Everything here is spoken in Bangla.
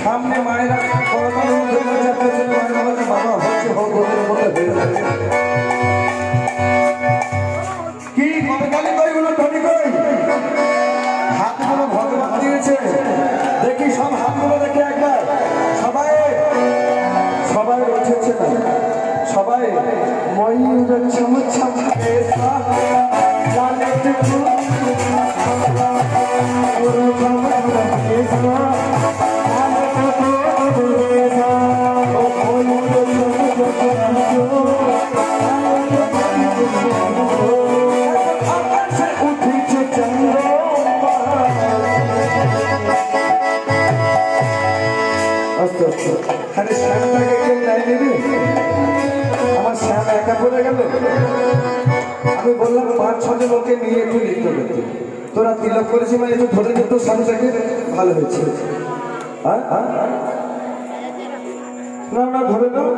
सामने मायरा हाथगुलो भगवान दिए देखी सब हाथगुलो देखे एक बार सबाई सबाई उठे सबाई मयूर छमछम अरे श्यामटाके केउ নাই নিবি আমার শ্যাম একা পড়ে গেল আমি বললাম 5-6 জন লোককে নিয়ে একটু লিখতে হবে তোরা তিলক করেছিস মানে একটু ধরে দে তো সামনেটাকে ভালো হয়েছে হ্যাঁ না না ধরে দাও